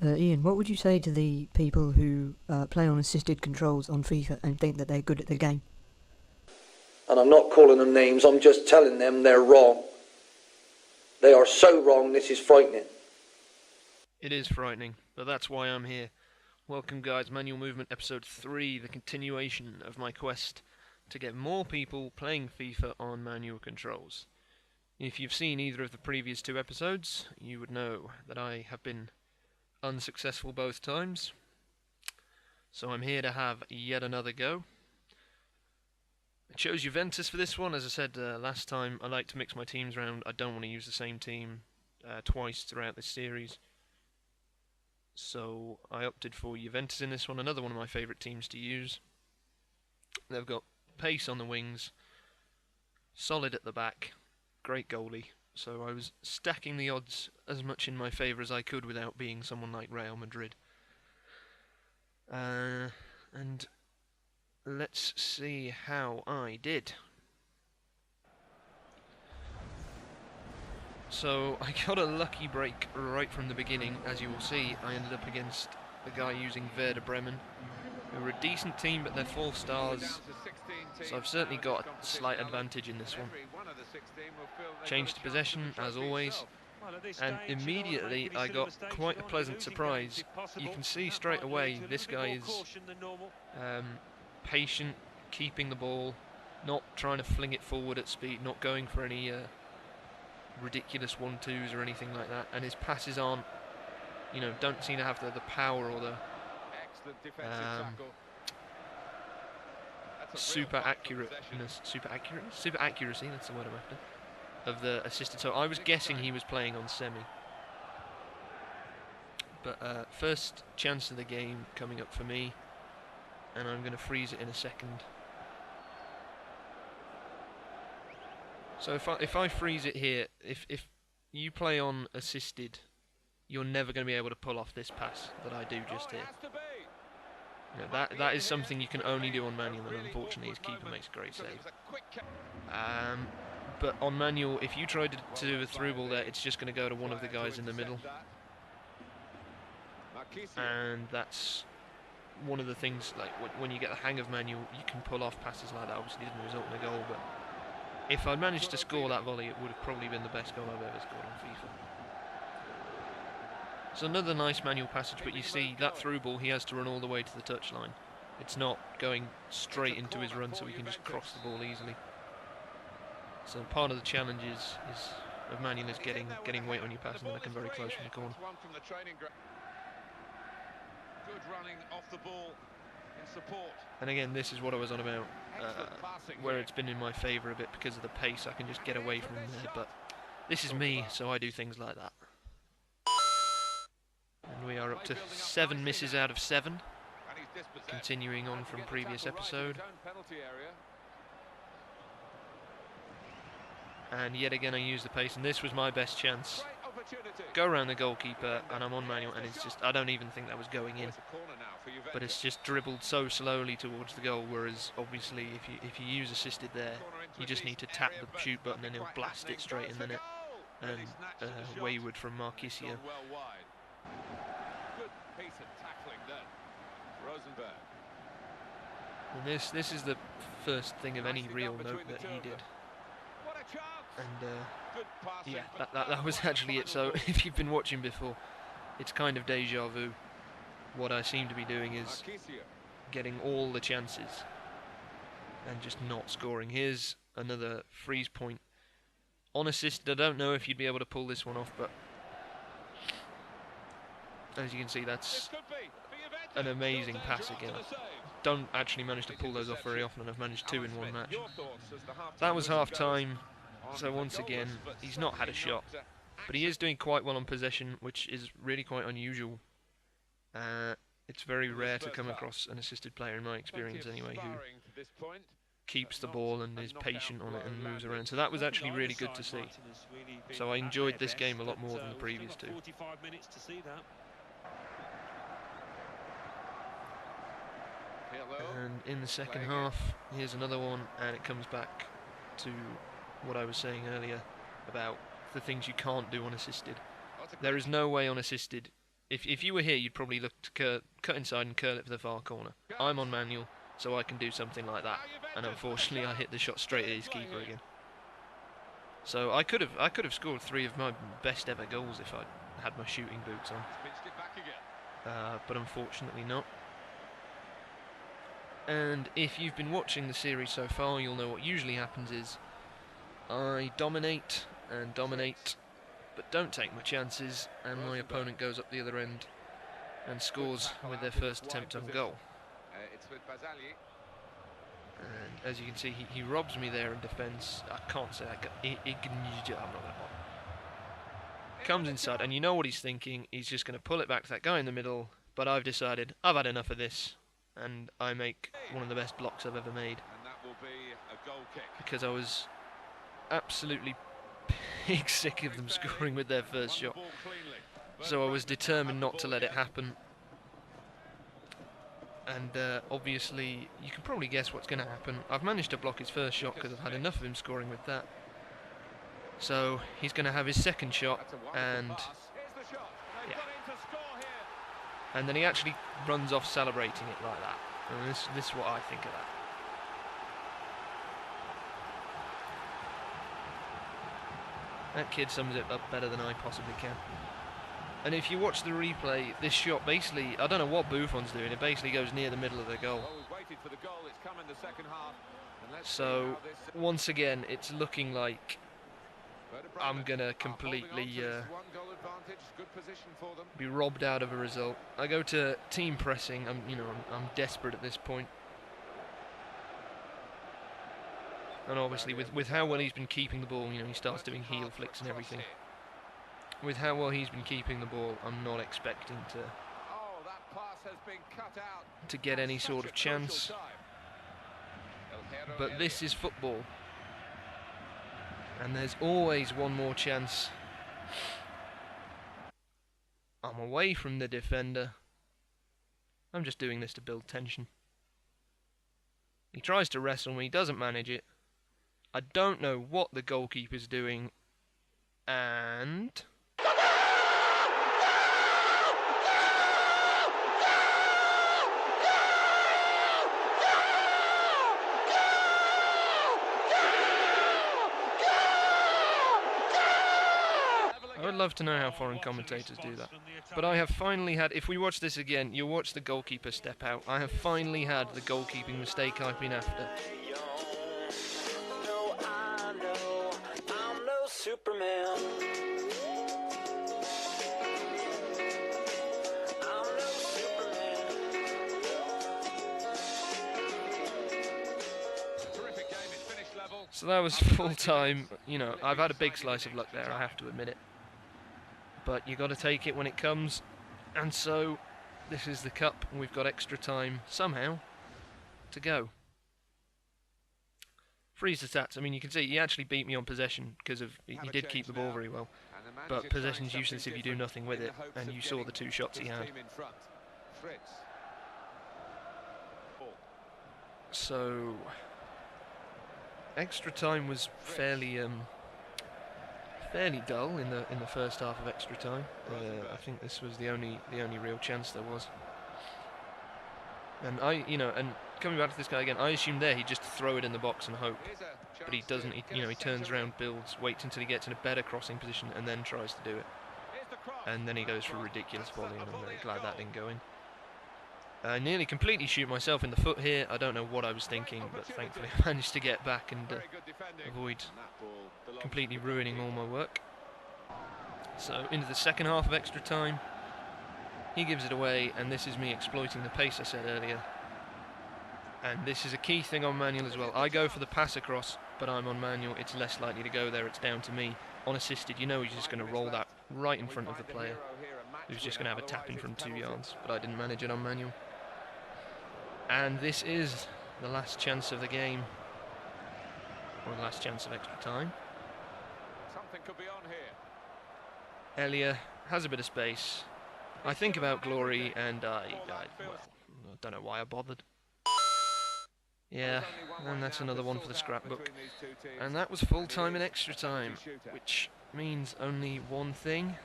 Ian, what would you say to the people who play on assisted controls on FIFA and think that they're good at the game? And I'm not calling them names, I'm just telling them they're wrong. They are so wrong, this is frightening. It is frightening, but that's why I'm here. Welcome guys, Manual Movement episode 3, the continuation of my quest to get more people playing FIFA on manual controls. If you've seen either of the previous 2 episodes, you would know that I have been unsuccessful both times. So I'm here to have yet another go. I chose Juventus for this one. As I said last time, I like to mix my teams around. I don't want to use the same team twice throughout this series. So I opted for Juventus in this one, another one of my favourite teams to use. They've got pace on the wings, solid at the back, great goalie. So I was stacking the odds as much in my favour as I could without being someone like Real Madrid. And let's see how I did. So I got a lucky break right from the beginning. As you will see, I ended up against the guy using Werder Bremen, who were a decent team, but they're 4 stars. So I've certainly got a slight advantage in this one. Changed to possession, as always. And immediately I got quite a pleasant surprise. You can see straight away this guy is patient, keeping the ball, not trying to fling it forward at speed, not going for any ridiculous 1-2s or anything like that. And his passes aren't, don't seem to have the power or the super accuracy, that's the word I'm after, of the assisted. So I was guessing he was playing on semi. But first chance of the game coming up for me, and I'm going to freeze it in a second. So if I freeze it here, if you play on assisted, you're never going to be able to pull off this pass that I do just here. That is something you can only do on manual, and unfortunately his keeper makes a great save. But on manual, if you try to do a through ball there, it's just going to go to one of the guys in the middle. And that's one of the things, like when you get the hang of manual, you can pull off passes like that. Obviously it didn't result in a goal, but if I'd managed to score that volley, it would have probably been the best goal I've ever scored on FIFA. So another nice manual passage, but you see that through ball, he has to run all the way to the touchline. It's not going straight into his run so he can just cross the ball easily. So part of the challenge of manual is getting weight on your pass and then it can very close from the corner. And again, this is what I was on about, where it's been in my favour a bit because of the pace. I can just get away from him there, but this is me, so I do things like that. And we are up to 7 misses out of 7, continuing on from previous episode. And yet again I use the pace, and this was my best chance. Go around the goalkeeper, and I'm on manual, and it's just, I don't even think that was going in. But it's just dribbled so slowly towards the goal, whereas obviously if you use assisted there, you just need to tap the shoot button and it'll blast it straight in the net. And wayward from Marquisio. And this is the first thing of any real note that he did. And yeah, that was actually it. So if you've been watching before, it's kind of deja vu. What I seem to be doing is getting all the chances and just not scoring. Here's another freeze point on assisted. I don't know if you'd be able to pull this one off, but as you can see, that's an amazing pass again. I don't actually manage to pull those off very often, and I've managed 2 in one match. That was half time. So once again, he's not had a shot, but he is doing quite well on possession, which is really quite unusual. It's very rare to come across an assisted player, in my experience anyway, who keeps the ball and is patient on it and moves around. So that was actually really good to see. So I enjoyed this game a lot more than the previous 2. And in the second half, here's another one, and it comes back to what I was saying earlier about the things you can't do on assisted. There is no way on assisted If you were here, you'd probably look to cut inside and curl it for the far corner. I'm on manual, so I can do something like that. And unfortunately, I hit the shot straight at his keeper again. So I could have scored 3 of my best ever goals if I had my shooting boots on. But unfortunately not. And if you've been watching the series so far, you'll know what usually happens is I dominate and dominate, but don't take my chances, and my opponent goes up the other end and scores with their first attempt on goal. And as you can see, he robs me there in defence. I can't say that. I'm not going to. Comes inside, and you know what he's thinking. He's just going to pull it back to that guy in the middle, but I've decided I've had enough of this, and I make one of the best blocks I've ever made. Because I was absolutely pig sick of them scoring with their first shot. So I was determined not to let it happen. And obviously, you can probably guess what's going to happen. I've managed to block his first shot because I've had enough of him scoring with that. So he's going to have his second shot, and yeah. And then he actually runs off celebrating it like that. And this is what I think of that. That kid sums it up better than I possibly can. And if you watch the replay, this shot basically, I don't know what Buffon's doing, it basically goes near the middle of the goal. So, once again, it's looking like I'm going to completely be robbed out of a result. I go to team pressing, I'm desperate at this point. And obviously, with how well he's been keeping the ball, he starts doing heel flicks and everything. With how well he's been keeping the ball, I'm not expecting to get any sort of chance. But this is football. And there's always one more chance. I'm away from the defender. I'm just doing this to build tension. He tries to wrestle me, doesn't manage it. I don't know what the goalkeeper's doing, and I would love to know how foreign commentators do that. But I have finally had, if we watch this again, you'll watch the goalkeeper step out. I have finally had the goalkeeping mistake I've been after. Superman. So that was full time. I've had a big slice of luck there, I have to admit it. But you got to take it when it comes. And so this is the cup, and we've got extra time somehow to go. Freeze the stats. I mean, you can see he actually beat me on possession because he did keep the ball very well. But possession's useless if you do nothing with it, and you saw the 2 shots he had. So extra time was fairly dull in the first half of extra time. I think this was the only real chance there was. And and coming back to this guy again, I assumed there he'd just throw it in the box and hope, but he doesn't. He turns around, builds, waits until he gets in a better crossing position, and then tries to do it. And then he goes for a ridiculous volley, and I'm very glad that didn't go in. I nearly completely shoot myself in the foot here. I don't know what I was thinking, but thankfully I managed to get back and avoid completely ruining all my work. So into the second half of extra time. He gives it away, and this is me exploiting the pace I said earlier. And this is a key thing on manual as well. I go for the pass across, but I'm on manual. It's less likely to go there. It's down to me. On assisted, he's just going to roll that right in front of the player. He was just going to have a tap in from 2 yards, but I didn't manage it on manual. And this is the last chance of the game, or the last chance of extra time. Something could be on here. Elia has a bit of space. I think about glory, and I don't know why I bothered. Yeah, and that's another one for the scrapbook. And that was full time and extra time, which means only one thing.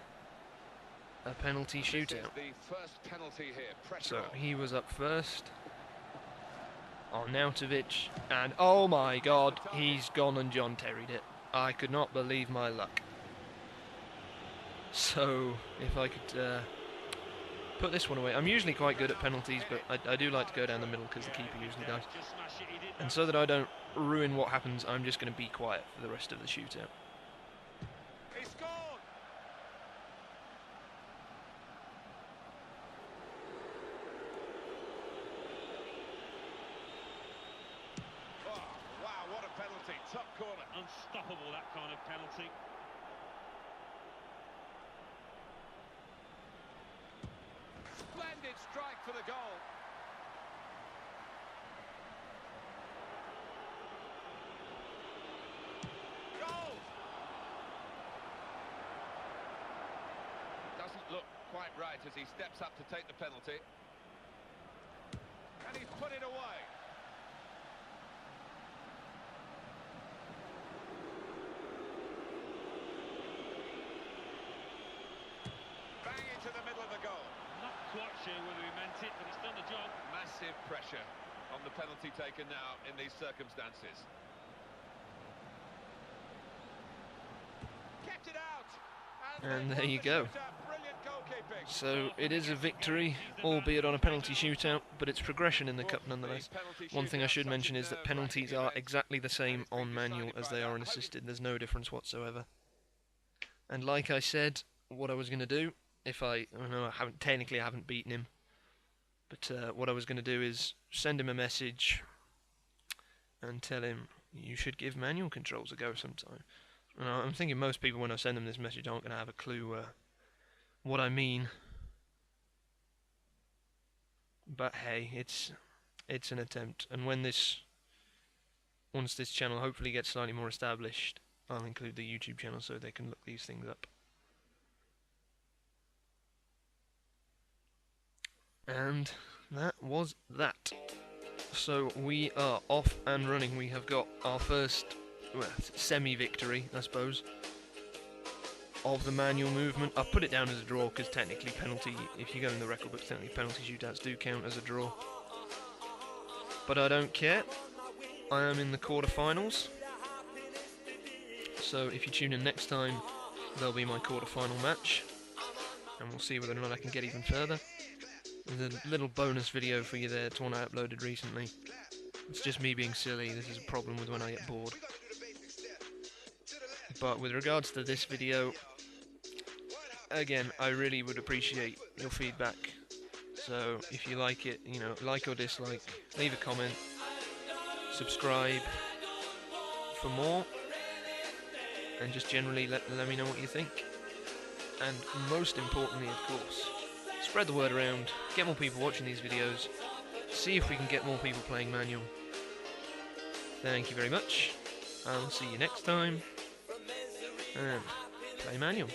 a penalty This is shootout. the first penalty here. Pressure So on. he was up first. Arnautovic, and oh my god, he's gone and John Terry'd it. I could not believe my luck. So, if I could put this one away. I'm usually quite good at penalties, but I do like to go down the middle because the keeper usually does. And so that I don't ruin what happens, I'm just going to be quiet for the rest of the shootout. He scored. Oh, wow, what a penalty. Top corner. Unstoppable, that kind of penalty. Splendid strike for the goal. Goal! Doesn't look quite right as he steps up to take the penalty. And he's put it away. Bang into the middle of the goal. Not quite sure whether he meant it, but he's done the job. Massive pressure on the penalty taken now in these circumstances. Kept it out. And they there won you the go. shootout. Brilliant goalkeeping. So it is a victory, albeit on a penalty shootout, but it's progression in the cup nonetheless. One thing I should mention is that penalties are exactly the same on manual as they are on assisted. There's no difference whatsoever. And like I said, what I was going to do, if I haven't beaten him, but what I was going to do is send him a message and tell him you should give manual controls a go sometime. And I'm thinking most people, when I send them this message, aren't going to have a clue what I mean. But hey, it's an attempt, and once this channel hopefully gets slightly more established, I'll include the YouTube channel so they can look these things up. And that was that. So we are off and running. We have got our first semi-victory, I suppose, of the manual movement. I'll put it down as a draw because technically penalty, if you go in the record books, technically penalty shootouts do count as a draw. But I don't care. I am in the quarterfinals. So if you tune in next time, there'll be my quarterfinal match. And we'll see whether or not I can get even further. There's a little bonus video for you there, it's one I uploaded recently. It's just me being silly, this is a problem with when I get bored. But with regards to this video, again, I really would appreciate your feedback. So if you like it, like or dislike, leave a comment, subscribe for more, and just generally let me know what you think. And most importantly, of course, spread the word around, get more people watching these videos, see if we can get more people playing manual. Thank you very much, I'll see you next time, and play manual.